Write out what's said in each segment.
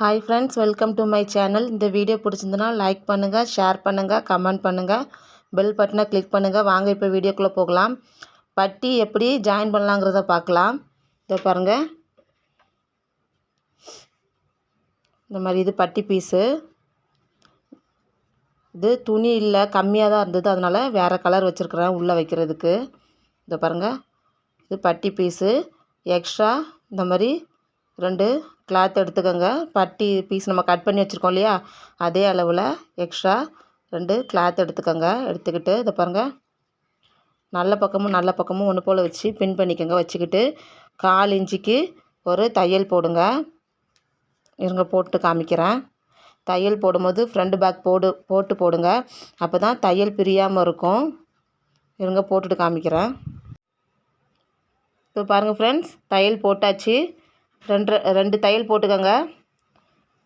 Hi friends, welcome to my channel. இந்த video பிடிச்சிருந்தனா like பண்ணுங்கள், share பண்ணுங்கள், கமெண்ட் பண்ணுங்கள், பெல் பட்டனை கிளிக் பண்ணுங்கள். வாங்க இப்போ வீடியோக்குள்ளே போகலாம். பட்டி எப்படி ஜாயின் பண்ணலாங்கிறத பார்க்கலாம். இதை பாருங்கள், இந்த மாதிரி இது பட்டி பீஸு. இது துணி இல்லை, கம்மியாக தான் இருந்தது, அதனால் வேறு கலர் வச்சுருக்குறேன் உள்ளே வைக்கிறதுக்கு. இதை பாருங்கள், இது பட்டி பீஸு. எக்ஸ்ட்ரா இந்த மாதிரி 2 கிளாத் எடுத்துக்கோங்க. பட்டி பீஸ் நம்ம கட் பண்ணி வச்சுருக்கோம் இல்லையா, அதே அளவில் எக்ஸ்ட்ரா 2 கிளாத் எடுத்துக்கோங்க. எடுத்துக்கிட்டு இதை பாருங்கள், நல்ல பக்கமும் ஒன்று போல் வச்சு பின் பண்ணிக்கோங்க. வச்சுக்கிட்டு 1/4 இன்ச்சுக்கு ஒரு தையல் போடுங்க. இருங்க போட்டு காமிக்கிறேன். தையல் போடும்போது ஃப்ரண்ட் பேக் போட்டு போடுங்க. அப்போ தான் தையல் பிரியாமல் இருக்கும். இருங்க போட்டுட்டு காமிக்கிறேன். இப்போ பாருங்கள் ஃப்ரெண்ட்ஸ், தையல் போட்டாச்சு. 2 தையல் போட்டுக்கோங்க.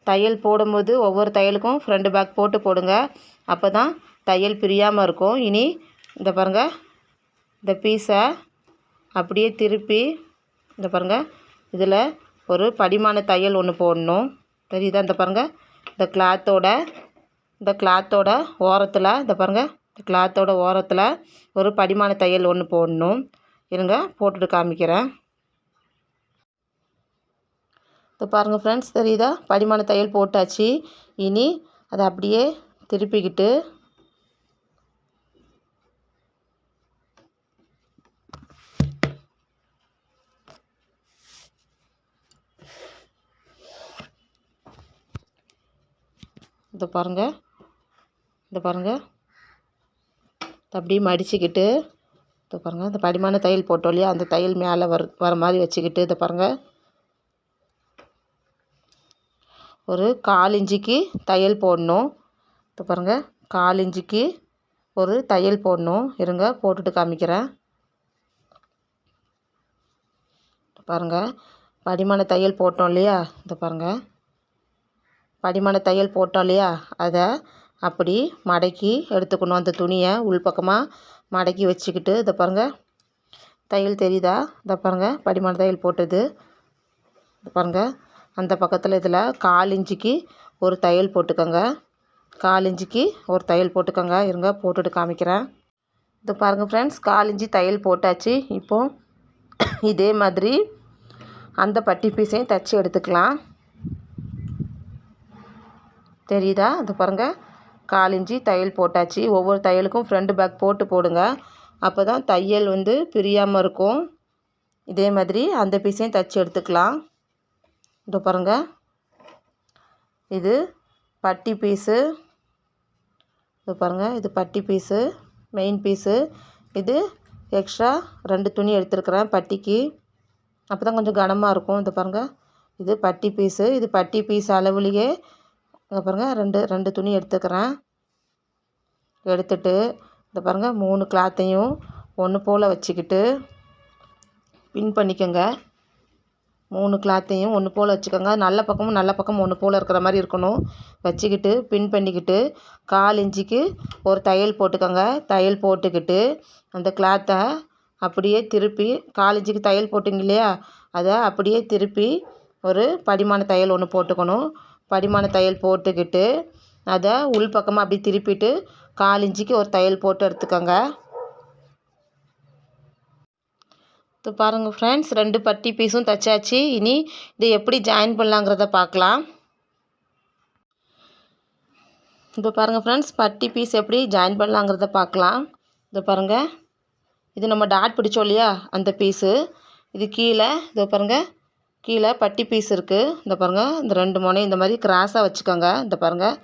தையல் போடும்போது ஒவ்வொரு தையலுக்கும் ஃப்ரண்ட் பேக் போடுங்க. அப்போ தான் தையல் பிரியாமல் இருக்கும். இனி இந்த பாருங்கள், இந்த பீஸை அப்படியே திருப்பி இந்த பாருங்கள், இதில் ஒரு படிமான தையல் ஒன்று போடணும். தெரியுதா? இந்த பாருங்கள், இந்த கிளாத்தோட ஓரத்தில் இந்த பாருங்கள், இந்த கிளாத்தோட ஓரத்தில் ஒரு படிமான தையல் ஒன்று போடணும். இருங்க போட்டுட்டு காமிக்கிறேன். இப்போ பாருங்கள் ஃப்ரெண்ட்ஸ், தெரியுதா? படிமான தையல் போட்டாச்சு. இனி அதை அப்படியே திருப்பிக்கிட்டு இதை பாருங்கள் அப்படியே மடிச்சுக்கிட்டு இதை பாருங்கள், இந்த படிமான தையல் போட்டோம் இல்லையா, அந்த தையல் மேலே வர மாதிரி வச்சுக்கிட்டு இதை பாருங்கள், ஒரு 1/4 இன்ச்சுக்கு தையல் போடணும். இப்போ பாருங்கள், 1/4 இன்ச்சுக்கு ஒரு தையல் போடணும். இருங்க போட்டுட்டு காமிக்கிறேன். பாருங்கள், படிமான தையல் போட்டோம் இல்லையா, இதை பாருங்கள், படிமான தையல் போட்டோம் இல்லையா, அதை அப்படி மடக்கி எடுத்துக்கணும். அந்த துணியை உள்பக்கமாக மடக்கி வச்சுக்கிட்டு இதை பாருங்கள், தையல் தெரியுதா? இதை பாருங்கள், படிமான தையல் போட்டது. இதை பாருங்கள், அந்த பக்கத்தில் இதில் 1/4 இன்ச்சுக்கு ஒரு தையல் போட்டுக்கோங்க. 1/4 இன்ச்சுக்கு ஒரு தையல் போட்டுக்கோங்க. இருங்க போட்டுட்டு காமிக்கிறேன். இது பாருங்கள் ஃப்ரெண்ட்ஸ், 1/4 இன்ச்சு தையல் போட்டாச்சு. இப்போது இதே மாதிரி அந்த பட்டி பீஸையும் தைச்சி எடுத்துக்கலாம். தெரியுதா? இது பாருங்கள், 1/4 இன்ச்சு தையல் போட்டாச்சு. ஒவ்வொரு தையலுக்கும் ஃப்ரண்ட் பேக் போடுங்க. அப்போ தான் தையல் பிரியாமல் இருக்கும். இதே மாதிரி அந்த பீஸையும் தைச்சி எடுத்துக்கலாம். இதோ பாருங்கள், இது பட்டி பீஸு. இது பாருங்கள், இது பட்டி பீஸு, மெயின் பீஸு. இது எக்ஸ்ட்ரா 2 துணி எடுத்துருக்குறேன் பட்டிக்கு. அப்போ தான் கொஞ்சம் கனமாக இருக்கும். இது பாருங்கள், இது பட்டி பீஸு. இது பட்டி பீஸ் அளவுலேயே இங்கே பாருங்கள், 2 துணி எடுத்துக்கிறேன். எடுத்துட்டு இந்த பாருங்கள், 3 கிளாத்தையும் ஒன்று போல் வச்சுக்கிட்டு பின் பண்ணிக்கோங்க. 3 கிளாத்தையும் ஒன்று போல் வச்சுக்கோங்க. நல்ல பக்கம் ஒன்று போல் இருக்கிற மாதிரி இருக்கணும். வச்சுக்கிட்டு பின் பண்ணிக்கிட்டு 1/4 இன்ச்சுக்கு ஒரு தையல் போட்டுக்கோங்க. தையல் போட்டுக்கிட்டு அந்த கிளாத்தை அப்படியே திருப்பி 1/4 இன்ச்சுக்கு தையல் போட்டிங்க இல்லையா, அதை அப்படியே திருப்பி ஒரு படிமான தையல் ஒன்று போட்டுக்கணும். படிமான தையல் போட்டுக்கிட்டு அதை உள்பக்கமாக அப்படி திருப்பிட்டு 1/4 இன்ச்சுக்கு ஒரு தையல் போட்டு எடுத்துக்கோங்க. இப்போ பாருங்கள் ஃப்ரெண்ட்ஸ், 2 பட்டி பீஸும் தைச்சாச்சு. இனி இதை எப்படி ஜாயின் பண்ணலாங்கிறத பார்க்கலாம். இப்போ பாருங்கள் ஃப்ரெண்ட்ஸ், பட்டி பீஸ் எப்படி ஜாயின் பண்ணலாங்கிறத பார்க்கலாம். இதை பாருங்கள், இது நம்ம டாட் பிடிச்சோம் இல்லையா, அந்த பீஸு. இது கீழே இதை பாருங்கள், கீழே பட்டி பீஸ் இருக்குது. இந்த பாருங்கள், இந்த 2 முனையும் இந்த மாதிரி கிராஸாக வச்சுக்கோங்க. இந்த பாருங்கள்,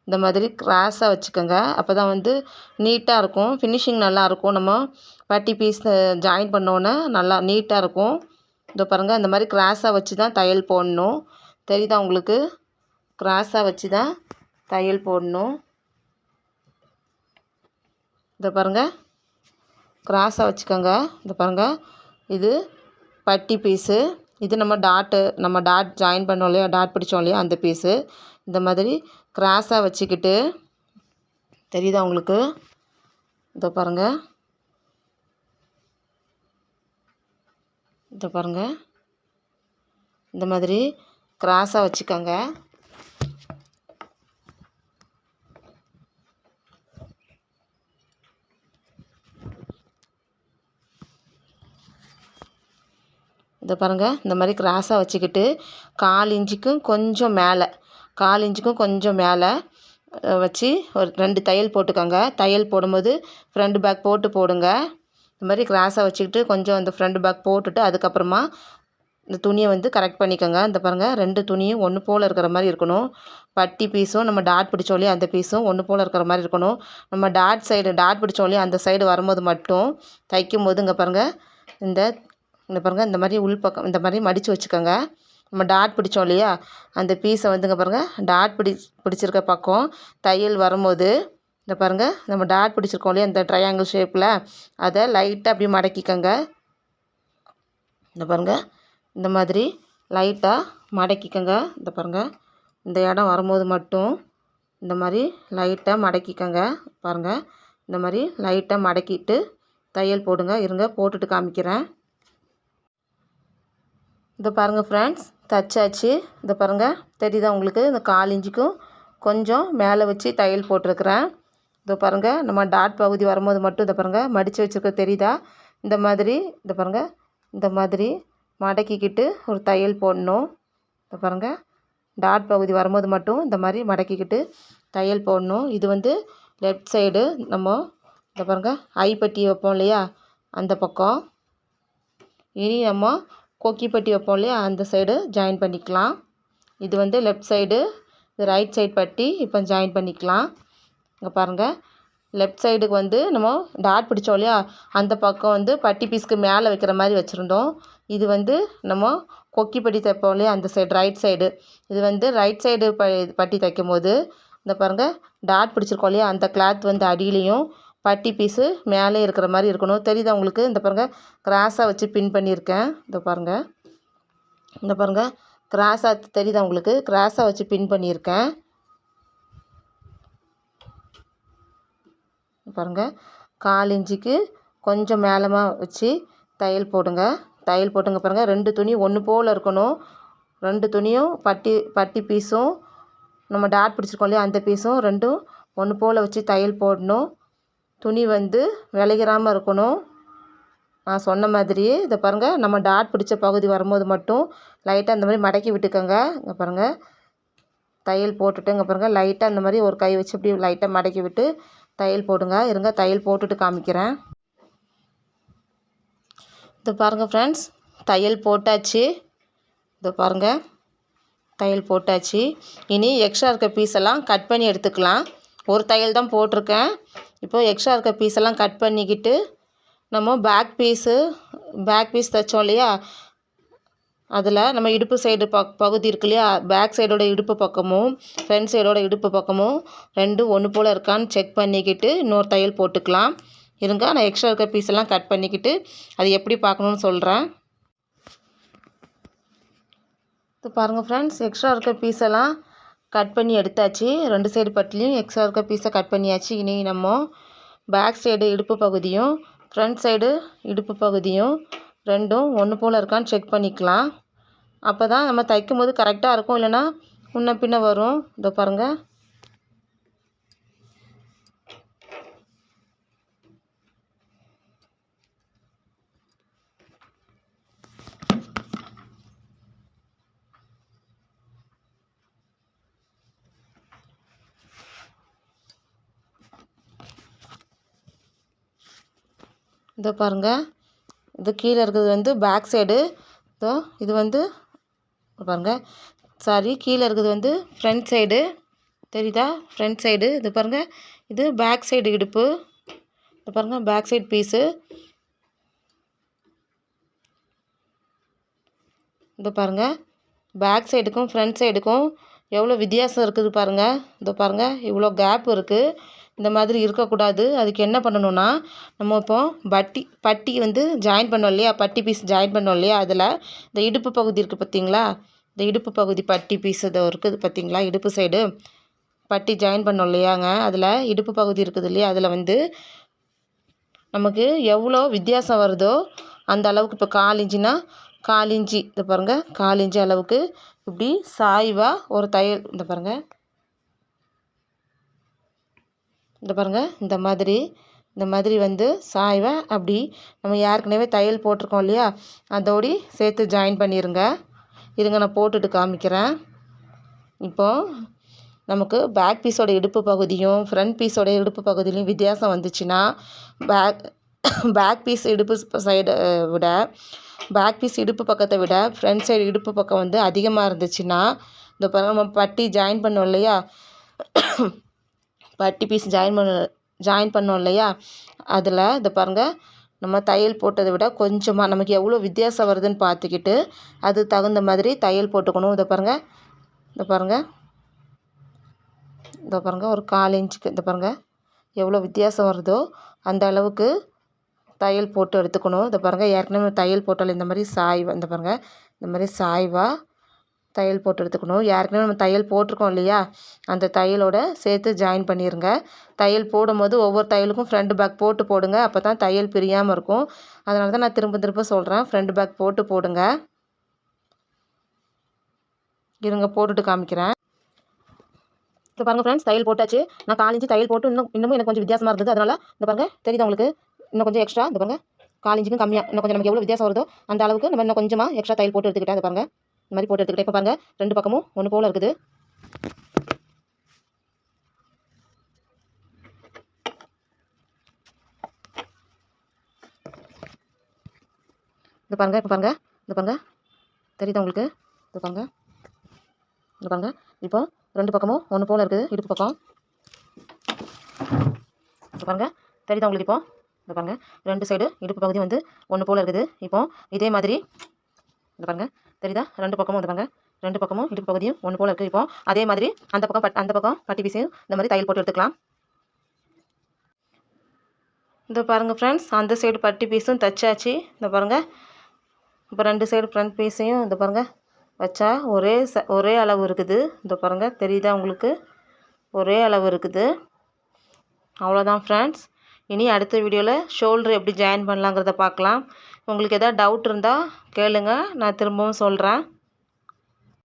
இந்த மாதிரி கிராஸாக வச்சுக்கோங்க. அப்போ தான் நீட்டாக இருக்கும், ஃபினிஷிங் நல்லாயிருக்கும். நம்ம பட்டி பீஸ் ஜாயின் பண்ணோன்னே நல்லா நீட்டாக இருக்கும். இதோ பாருங்கள், இந்த மாதிரி கிராஸாக வச்சு தான் தையல் போடணும். தெரியுதா உங்களுக்கு? கிராஸாக வச்சு தான் தையல் போடணும். இதை பாருங்கள், கிராஸாக வச்சுக்கோங்க. இந்த பாருங்கள், இது பட்டி பீஸு. இது நம்ம டாட் ஜாயின் பண்ணோம் இல்லையா, டாட் பிடிச்சோம் இல்லையா, அந்த பீஸு. இந்த மாதிரி கிராஸாக வச்சுக்கிட்டு தெரியுதா உங்களுக்கு? இதோ பாருங்கள், இந்த மாதிரி கிராஸாக வச்சுக்கோங்க. இதை பாருங்கள், இந்த மாதிரி கிராஸாக வச்சுக்கிட்டு 1/4 இன்ச்சுக்கும் கொஞ்சம் மேலே வச்சு ஒரு 2 தையல் போட்டுக்கோங்க. தையல் போடும்போது ஃப்ரண்ட் பேக் போடுங்க. இந்த மாதிரி கிராஸாக வச்சுக்கிட்டு கொஞ்சம் இந்த ஃப்ரண்ட் பேக் போட்டுட்டு அதுக்கப்புறமா இந்த துணியை வந்து கரெக்ட் பண்ணிக்கோங்க. இந்த பாருங்கள், 2 துணியும் ஒன்று போல் இருக்கிற மாதிரி இருக்கணும். பட்டி பீஸும் நம்ம டாட் பிடிச்சோலையே அந்த பீஸும் ஒன்று போல் இருக்கிற மாதிரி இருக்கணும். நம்ம டாட் பிடிச்சோலையே அந்த சைடு வரும்போது மட்டும் தைக்கும் போது இங்கே பாருங்கள், இந்த பாருங்கள், இந்த மாதிரி உள்பக்கம் இந்த மாதிரி மடித்து வச்சுக்கோங்க. நம்ம டாட் பிடிச்சோம் இல்லையா அந்த பீஸை வந்துங்க பாருங்கள், டாட் பிடிச்சிருக்க பக்கம் தையல் வரும்போது இந்த பாருங்கள், நம்ம டாட் பிடிச்சிருக்கோம் இல்லையா இந்த ட்ரையாங்கிள் ஷேப்பில் அதை லைட்டாக அப்படியே மடக்கிக்கோங்க. இந்த பாருங்கள், இந்த மாதிரி லைட்டாக மடக்கிக்கோங்க. இந்த பாருங்கள், இந்த இடம் வரும்போது மட்டும் இந்த மாதிரி லைட்டாக மடக்கிக்கோங்க. பாருங்கள், இந்த மாதிரி லைட்டாக மடக்கிட்டு தையல் போடுங்க. இருங்க, போட்டுட்டு காமிக்கிறேன். இதை பாருங்கள் ஃப்ரெண்ட்ஸ், தைச்சாச்சு. இதை பாருங்கள், தெரியுதா உங்களுக்கு? இந்த 1/4 இன்ச்சுக்கும் கொஞ்சம் மேலே வச்சு தையல் போட்டிருக்கிறேன். இதை பாருங்கள், நம்ம டாட் பகுதி வரும்போது மட்டும் இதை பாருங்கள் மடித்து வச்சுருக்க தெரியுதா? இந்த மாதிரி இதை பாருங்கள், இந்த மாதிரி மடக்கிக்கிட்டு ஒரு தையல் போடணும். இதை பாருங்கள், டாட் பகுதி வரும்போது மட்டும் இந்த மாதிரி மடக்கிக்கிட்டு தையல் போடணும். இது வந்து லெஃப்ட் சைடு. நம்ம இதை பாருங்கள், ஐப்பட்டி வைப்போம் இல்லையா அந்த பக்கம். இனி நம்ம கொக்கிப்பட்டி வைப்போம் இல்லையா அந்த சைடு ஜாயின் பண்ணிக்கலாம். இது வந்து லெஃப்ட் சைடு, இது ரைட் சைடு பட்டி. இப்போ ஜாயின் பண்ணிக்கலாம். இங்கே பாருங்கள், லெஃப்ட் சைடுக்கு வந்து நம்ம டாட் பிடிச்சோம் இல்லையா அந்த பக்கம் வந்து பட்டி பீஸ்க்கு மேலே வைக்கிற மாதிரி வச்சுருந்தோம். இது வந்து நம்ம கொக்கிப்பட்டி தைப்போம் இல்லையா அந்த சைடு ரைட் சைடு. இது வந்து ரைட் சைடு பட்டி தைக்கும் போது இந்த பாருங்கள், டாட் பிடிச்சிருக்கோம் இல்லையா அந்த கிளாத் வந்து அடியிலையும் பட்டி பீஸு மேலே இருக்கிற மாதிரி இருக்கணும். தெரியுதா உங்களுக்கு? இந்த பாருங்கள், கிராஸாக வச்சு பின் பண்ணியிருக்கேன். இந்த பாருங்கள், இந்த பாருங்கள், கிராஸாக தெரியுதா உங்களுக்கு? கிராஸாக வச்சு பின் பண்ணியிருக்கேன். பாருங்கள், 1/4 இன்ச்சுக்கு கொஞ்சம் மேலமாக வச்சு தையல் போடுங்க. பாருங்கள், 2 துணி ஒன்று போல் இருக்கணும். 2 துணியும் பட்டி பீஸும் நம்ம டாட் பிடிச்சிருக்கோம் இல்லையா அந்த பீஸும் ரெண்டும் ஒன்று போல் வச்சு தையல் போடணும். துணி வந்து விளையிறாமல் இருக்கணும். நான் சொன்ன மாதிரியே இதை பாருங்கள், நம்ம டாட் பிடிச்ச பகுதி வரும்போது மட்டும் லைட்டாக இந்த மாதிரி மடக்கி விட்டுக்கோங்க. இங்கே பாருங்கள், தையல் போட்டுட்டு இங்கே பாருங்கள் லைட்டாக இந்த மாதிரி ஒரு கை வச்சு இப்படி லைட்டாக மடக்கி விட்டு தையல் போடுங்க. இருங்க, தையல் போட்டுட்டு காமிக்கிறேன். இதை பாருங்கள் ஃப்ரெண்ட்ஸ், தையல் போட்டாச்சு. இதை பாருங்கள், தையல் போட்டாச்சு. இனி எக்ஸ்ட்ரா இருக்க பீஸெல்லாம் கட் பண்ணி எடுத்துக்கலாம். ஒரு தையல் தான் போட்டிருக்கேன். இப்போது எக்ஸ்ட்ரா இருக்க பீஸெல்லாம் கட் பண்ணிக்கிட்டு நம்ம பேக் பீஸ் தைச்சோம் இல்லையா அதில் நம்ம இடுப்பு சைடு பகுதி இருக்கு இல்லையா பேக் சைடோட இடுப்பு பக்கமும் ஃப்ரண்ட் சைடோட இடுப்பு பக்கமும் ரெண்டும் ஒன்று போல் இருக்கான்னு செக் பண்ணிக்கிட்டு இன்னொரு தையல் போட்டுக்கலாம். இருங்க, நான் எக்ஸ்ட்ரா இருக்க பீஸெல்லாம் கட் பண்ணிக்கிட்டு அது எப்படி பார்க்கணுன்னு சொல்கிறேன். இது பாருங்கள் ஃப்ரெண்ட்ஸ், எக்ஸ்ட்ரா இருக்க பீஸெல்லாம் கட் பண்ணி எடுத்தாச்சு. 2 சைடு பட்டிலையும் எக்ஸ்ட்ரா இருக்க பீஸை கட் பண்ணியாச்சு. இனி நம்ம பேக் சைடு இடுப்பு பகுதியும் ஃப்ரண்ட் சைடு இடுப்பு பகுதியும் ரெண்டும் ஒன்று போல் இருக்கான்னு செக் பண்ணிக்கலாம். அப்போ தான் நம்ம தைக்கும் போது கரெக்டாக இருக்கும், இல்லைன்னா முன்ன பின்ன வரும். இதோ பாருங்கள், இதோ பாருங்கள், இது கீழே இருக்கிறது வந்து பேக் சைடு. இதோ இது வந்து பாருங்கள், கீழே இருக்கிறது வந்து ஃப்ரண்ட் சைடு. தெரியுதா? Front side. இது பாருங்கள், இது பேக் சைடு இடுப்பு. இது பாருங்கள், பேக் சைடு பீஸு. இது பாருங்கள், பேக் சைடுக்கும் ஃப்ரண்ட் சைடுக்கும் எவ்வளோ வித்தியாசம் இருக்குது பாருங்கள். இதோ பாருங்கள், இவ்வளோ கேப் இருக்குது. இந்த மாதிரி இருக்கக்கூடாது. அதுக்கு என்ன பண்ணணும்னா நம்ம இப்போ பட்டி வந்து ஜாயின் பண்ணோம் இல்லையா பட்டி பீஸ் ஜாயின் பண்ணோம் இல்லையா அதில் இந்த இடுப்பு பகுதி இருக்குது பார்த்தீங்களா, இந்த இடுப்பு பகுதி பட்டி பீஸ் இதோ இருக்குது பார்த்தீங்களா, இடுப்பு சைடு பட்டி ஜாயின் பண்ணோம் இல்லையாங்க அதில் இடுப்பு பகுதி இருக்குது இல்லையா அதில் வந்து நமக்கு எவ்வளோ வித்தியாசம் வருதோ அந்த அளவுக்கு இப்போ 1/4 இன்ச்சுனா 1/4 இன்ச்சு இதை பாருங்கள் 1/4 இன்ச்சு அளவுக்கு இப்படி சாய்வாக ஒரு தையல் இந்த பாருங்கள் இந்த மாதிரி இந்த மாதிரி வந்து சாய்வை அப்படி நம்ம ஏற்கனவே தையல் போட்டிருக்கோம் இல்லையா, அதோடி சேர்த்து ஜாயின் பண்ணிடுங்க. இருங்க நான் போட்டுட்டு காமிக்கிறேன். இப்போது நமக்கு பேக் பீஸோட இடுப்பு பகுதியும் ஃப்ரண்ட் பீஸோட இடுப்பு பகுதியிலையும் வித்தியாசம் வந்துச்சுன்னா, பேக் பீஸ் இடுப்பு சைடை விட பேக் பீஸ் இடுப்பு பக்கத்தை விட ஃப்ரண்ட் சைடு இடுப்பு பக்கம் வந்து அதிகமாக இருந்துச்சுன்னா, இந்த பாருங்க நம்ம பட்டி ஜாயின் பண்ணோம் இல்லையா, பட்டி பீஸ் ஜாயின் பண்ணோம் இல்லையா, அதில் இந்த பாருங்கள் நம்ம தையல் போட்டதை விட கொஞ்சமாக நமக்கு எவ்வளோ வித்தியாசம் வருதுன்னு பார்த்துக்கிட்டு அது தகுந்த மாதிரி தையல் போட்டுக்கணும். இதை பாருங்கள் ஒரு 1/4 இன்ச்சுக்கு இந்த பாருங்கள் எவ்வளோ வித்தியாசம் வருதோ அந்த அளவுக்கு தையல் போட்டு எடுத்துக்கணும். இதை பாருங்கள் ஏற்கனவே தையல் போட்டால் இந்த மாதிரி இந்த பாருங்கள் இந்த மாதிரி சாய்வாக தையல் போட்டு எடுத்துக்கணும். ஏற்கனவே நம்ம தையல் போட்டிருக்கோம் இல்லையா, அந்த தையலோட சேர்த்து ஜாயின் பண்ணிடுங்க. தையல் போடும்போது ஒவ்வொரு தையலுக்கும் ஃப்ரண்ட் பேக் போட்டு போடுங்க. அப்போ தான் தையல் பிரியாமல் இருக்கும். அதனால தான் நான் திரும்ப சொல்கிறேன், ஃப்ரண்ட் பேக் போட்டு போடுங்க. இருங்க போட்டுட்டு காமிக்கிறேன். இப்போ பாருங்கள் ஃப்ரெண்ட்ஸ், தையல் போட்டாச்சு. நான் 1/4 இன்ச்சு தையல் போட்டு இன்னமும் எனக்கு கொஞ்சம் வித்தியாசமாக இருந்தது. அதனால் இந்த பாருங்கள் தெரியுது உங்களுக்கு, இன்னும் கொஞ்சம் எக்ஸ்ட்ரா இந்த பாருங்கள் 1/4 இன்ச்சுக்கும் கம்மியாக இன்னும் கொஞ்சம் நமக்கு எவ்வளோ வித்தியாசம் வருதோ அந்த அளவுக்கு நம்ம இன்னும் கொஞ்சமாக எக்ஸ்ட்ரா தையல் போட்டு எடுத்துக்கிட்டேன். இந்த பாருங்கள் இந்த மாதிரி போட்டு எடுத்துக்கிட்டேன். இப்போ பாருங்கள் 2 பக்கமும் ஒன்று போல் இருக்குது. இப்போ பாருங்கள் தெரியுதா உங்களுக்கு, இப்போ பாருங்கள் இப்போ 2 பக்கமும் ஒன்று போல் இருக்குது இடுப்பு பக்கம். இப்போ பாருங்கள் தெரியுதா உங்களுக்கு, இப்போ இந்த பாருங்கள் 2 சைடு இடுப்பு பகுதி வந்து ஒன்று போல் இருக்குது. இப்போ இதே மாதிரி இந்த பாருங்கள் தெரியுதா, 2 பக்கமும் இந்த பாருங்கள் 2 பக்கமும் இடுப்பு பகுதியும் ஒன்று போல் இருக்குது. இப்போ அதே மாதிரி அந்த பக்கம் பட்டி பீஸையும் இந்த மாதிரி தையல் போட்டு எடுத்துக்கலாம். இந்த பாருங்கள் ஃப்ரெண்ட்ஸ், அந்த சைடு பட்டி பீஸும் தைச்சாச்சு. இந்த பாருங்கள் இப்போ 2 சைடு ஃப்ரண்ட் பீஸையும் இந்த பாருங்கள் வச்சா ஒரே அளவு இருக்குது. இந்த பாருங்கள் தெரியுதா உங்களுக்கு, ஒரே அளவு இருக்குது. அவ்வளோதான் ஃப்ரெண்ட்ஸ். இனி அடுத்த வீடியோவில் ஷோல்டர் எப்படி ஜாயின் பண்ணலாங்கிறத பார்க்கலாம். உங்களுக்கு எதாவது டவுட் இருந்தால் கேளுங்க, நான் திரும்பவும் சொல்கிறேன்.